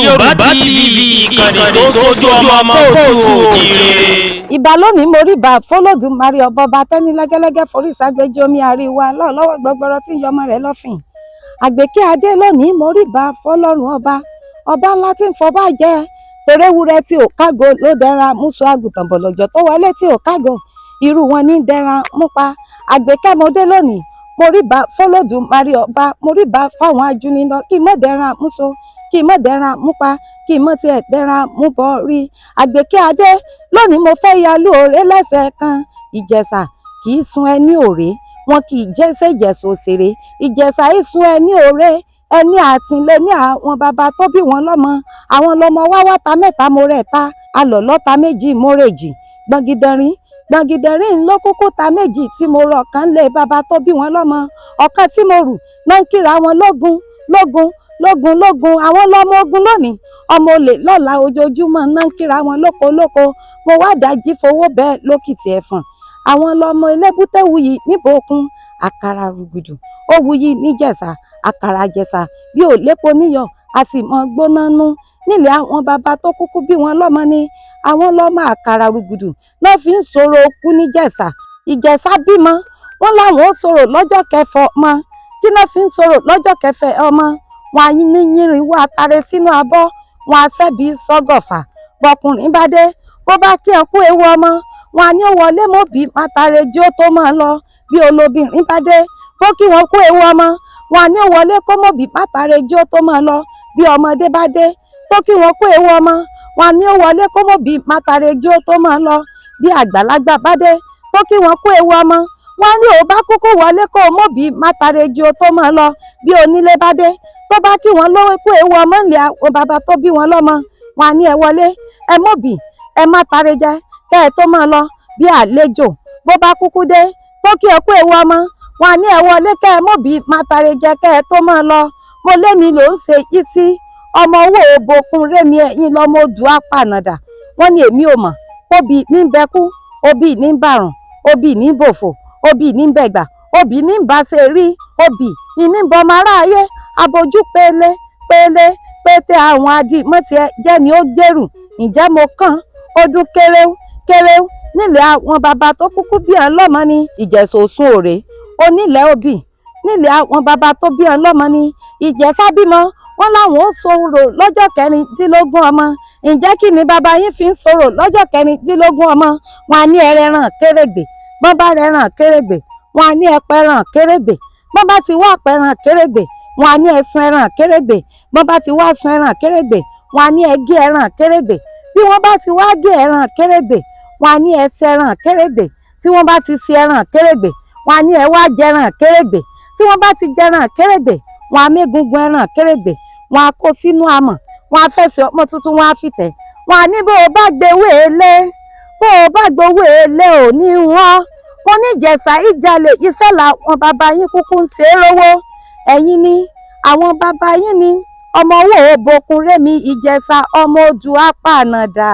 Yorùbá TV ìkànnì tó ń sojú ọmọ kóòtù òjìrè. Ìbà lónìí mo rí bá fọlọ́dúnmarè ọbọba tẹ́ni lẹ́gẹ́lẹ́gẹ́ forí ságbẹ́jọ́ omi àríwá lọ́wọ́ gbọgbọrọ tí ń yọmọ rẹ̀ lọ́fìn. Àgbékẹ́ adé lónìí mo rí bá fọlọ́run ọba ńlá tí ń fọba jẹ́ torewúrẹ́ tí ò kágo ló dẹra múṣọ àgùntàn bọ̀lọ̀jọ̀ tó wọlé tí ò kágo irú wọn ní dẹra múpa. Àgbékẹ́ mo dé lónìí mo rí bá fọlọ́dúnmarè ọba mo rí bá fáwọn ajúnilọ kí mọ̀ dẹra múṣọ kí mọ̀ dẹra múpa kí mọ̀ tiẹ̀ dẹra múbọ̀ rí. Àgbékẹ́ adé lónìí mo fẹ́ yalú òré lẹ́sẹ̀ kan. Ìjẹ̀ṣà kì í sun ẹni òré wọn kì í jẹ́sẹ̀ Ìjẹ̀ṣà òṣèré. Ìjẹ̀ṣà yìí sun ẹni òré ẹni àtìlẹ ní àwọn bàbá tó bí wọn lọ́mọ. Àwọn lọmọ wá ta mẹ́ta mo rẹ̀ ta alọ̀ lọ́ta méjì mo rèjì gbọ̀ngìdẹ̀rín ló kúkú ta méjì tí mo rọ̀ kan lé bàbá tó bí wọn lọ́mọ. Ọ̀kan tí mo rù náà ń kíra wọn lógun àwọn lọmọ ogun lónìí ọmọ olè lọ́la ojoojúmọ́ náà ń kíra wọn lóko mo wá dájí fowó bẹ́ẹ̀ lókìtì ẹ̀fọ̀n. Àwọn lọmọ elébúté wuyì níbo òkun àkàrà rúgùdù ó wuyì níjẹ̀ṣà àkàrà Ìjẹ̀ṣà bí ò lépo níyọ̀ a sì mọ gbóná nú. Nílẹ̀ àwọn bàbá tó kúkú bí wọn lọ́mọ ni àwọn lọ́mọ àkàrà rúgùdù náà fi ń sọ̀rọ̀ okú níjẹ̀ṣà. Ìjẹ̀ṣà bímọ wọn láwọn ó sọ̀rọ̀ lọ́jọ́ kẹfọ ọmọ kí náà fi ń sọ̀rọ̀ lọ́jọ́ kẹfẹ ọmọ. Wọn á ní yínrìnwó àtàrẹ sínú abọ́ wọn á ṣẹ́bi sọ́gọ̀fà bọkùnrin bá dé bó bá kí ẹ kú ewu ọmọ wọn á ní ó wọlé mọ́bì mátàrẹ jí ó tó máa lọ. Bí olóbìnrin bá dé bó kí wọn kú ewu ọmọ wọn á ní ó wọlé kó mọ́bì mátàrẹ jí ó tó máa lọ. Bí ọmọdé bá dé bó kí wọn kú ewu ọmọ wọn á ní ó wọlé kó mọ́bì mátàrẹ jí ó tó máa lọ. Bí àgbàlagbà bá dé bó kí wọn kú ewu ọmọ wọn á ní ó bá kúkú wọlé kó mọ́bì mátàrẹ jí ó tó máa lọ. Bí onílé bá dé tó bá kí wọn lówó kú ewu ọmọ ńlẹ̀ àwọn bàbá tó bí wọn lọ́mọ wọn á ní ẹ wọlé ẹ mọ́bì ẹ má tàrẹ jẹ kẹ́ ẹ tó máa lọ. Bí àlejò bó bá kúkú dé tó kí ẹ kú ewu ọmọ wọn á ní ẹ wọlé kẹ́ ẹ mọ́bì má tàrẹ jẹ kẹ́ ẹ tó máa lọ. Mo lémi ló ń ṣe yí sí ọmọ owó òbòkun rémi ẹ̀yìn lọ́mọ odù apànàdà wọ́n ní èmi ò mọ̀ obì ní bẹ́kú obì ní bàrùn obì ní bòfò obì ní bẹ̀gbà obì ní bàṣẹ rí obì ní bọmọ aráyé abojú pété àwọn adìmọ́tì jẹ́ ni ó gbèrú. Ǹjẹ́ mo kàn ọdún kéréw nílẹ̀ àwọn bàbá tó kúkú bí ẹ̀ lọ́mọ ní Ìjẹ̀ṣà Òsun òré onílẹ̀ òbí nílẹ̀ àwọn bàbá tó bí ẹ̀ lọ́mọ ní Ìjẹ̀ṣà bímọ wọn láwọn ó sọ̀rọ̀ lọ́jọ́ kẹrìndínlógún ọmọ. Ǹjẹ́ kí ni bàbá yín fi ń sọ̀rọ̀ lọ́jọ́ kẹrìndínlógún ọmọ wọn á ní ẹrẹ̀ràn kérègbè bọ́n bá rẹ̀ràn kérègbè wọn á ní ẹpẹ̀ràn kérègbè bọ́n bá ti wá ẹpẹ̀ràn kérègbè wọn á ní ẹ̀sùn ẹran kérègbè bọ́n bá ti wá sun ẹran kérègbè wọn á ní ẹgé ẹran kérègbè bí wọ́n bá ti wá gé ẹran kérègbè wọn á ní ẹsẹ̀ ẹran kérègbè tí wọ́n bá ti ṣe ẹran kérègbè wọn á ní ẹ wá jẹran kérègbè tí wọ́n bá ti jẹran kérègbè wọn á mégungun ẹran kérègbè wọn á kó sínú amọ̀ wọn á fẹsẹ̀ ọmọ tuntun wọn á fi tẹ̀ wọn á ní bó o bá gbowó èlé ò ní wọn ní Ìjẹ̀ṣà ìjàlè iṣẹ́ làwọn bàbá yín kúkú ń ṣe é rówó. Ẹ̀yin ni àwọn bàbá yín ni ọmọ owó òbòkun rémi Ìjẹ̀ṣà ọmọ odù apànàdà.